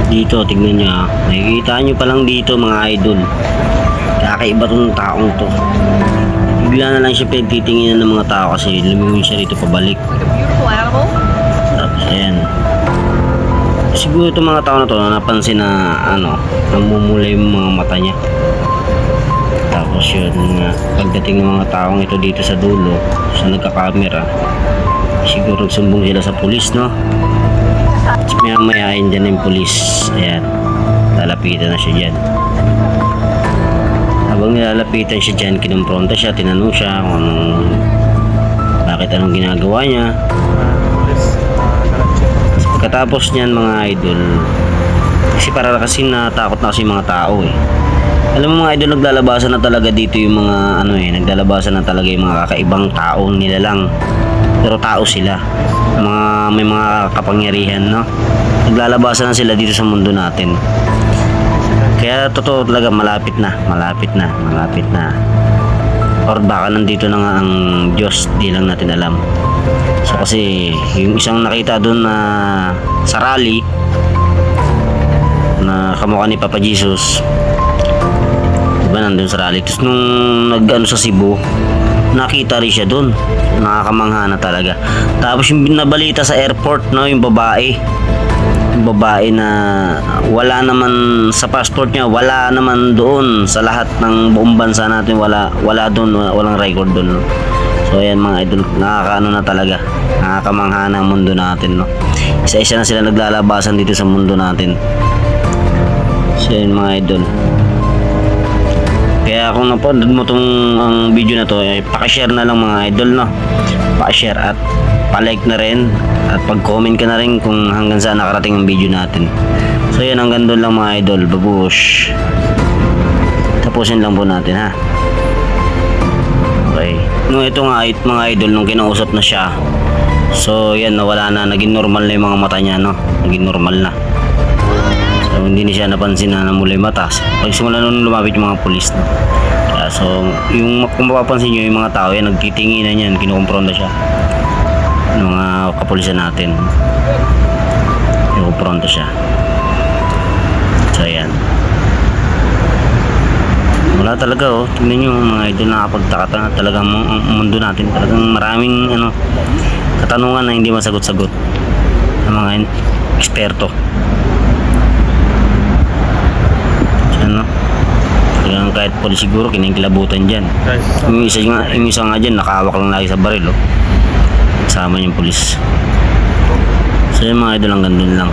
Dito, tignan nyo ha. Nakikita nyo pa lang dito mga idol. Kakaiba tong taong to. Bigla na lang siya pinagtitinginan ng mga tao kasi lumingon siya rito pabalik. Like a beautiful animal. Tapos ayan. Siguro itong mga tao na to napansin na namumula yung mga mata niya. Tapos yun nga, pagdating ng mga taong ito dito sa dulo, sa nagkakamera, siguro sumbong sila sa pulis, no? Maya maya ayun dyan yung pulis. Ayan, lalapitan na siya dyan. Habang nilalapitan siya dyan, kinumpronta siya, tinanong siya kung anong ginagawa niya. Pagkatapos niyan mga idol, kasi natakot na kasi yung mga tao eh. Alam mo mga idol, naglalabasan na talaga dito yung mga naglalabasan na talaga yung mga kakaibang tao nila lang. Pero tao sila. May mga kapangyarihan, no? Naglalabasan na sila dito sa mundo natin. Kaya totoo talaga, malapit na. Or baka nandito na nga ang Diyos, di lang natin alam. So kasi yung isang nakita doon na sa rally na kamukha ni Papa Jesus, diba nandun sa rally. Tapos nung nag-ano sa Cebu, nakita rin siya doon. Nakakamangha na talaga. Tapos yung binabalita sa airport, no, yung babae na wala naman sa passport niya, wala naman doon sa lahat ng buong bansa natin, wala doon, walang record doon. So ayan mga idol, nakakaano na talaga, nakakamangha na ang mundo natin, no. Isa-isa na sila naglalabasan dito sa mundo natin. So ayan mga idol, kaya kung napanood mo tong ang video na to, paki-share na lang mga idol, no. Pa-share at pa-like na rin at pag-comment ka na rin kung hanggang saan nakarating ang video natin. So yan, hanggang doon lang mga idol. Babush. Tapusin lang po natin ha. Okay. Nung ito nga mga idol, nung kinausap na siya, so yan, nawala na, naging normal na yung mga mata niya, no. Naging normal na. So hindi niya napansin na namula yung mata. Pagsimula nung lumapit yung mga pulis, no. Kaya, so kung mapapansin nyo yung mga tao yan, nagtitinginan yan, kinukumpronta siya ng mga kapulisan natin. Kinukumpronta siya. So ayan, wala talaga oh. Tingnan nyo mga idol, nakapagtaka na talaga ang mundo natin. Talagang maraming katanungan na hindi masagot-sagot ng mga eksperto. Ano? Talagang kahit pulis siguro kinikilabutan dyan. Yung isa nga dyan, nakahawak lang lagi sa baril oh. Kasama yung pulis. So yung mga idol, hanggang dun lang.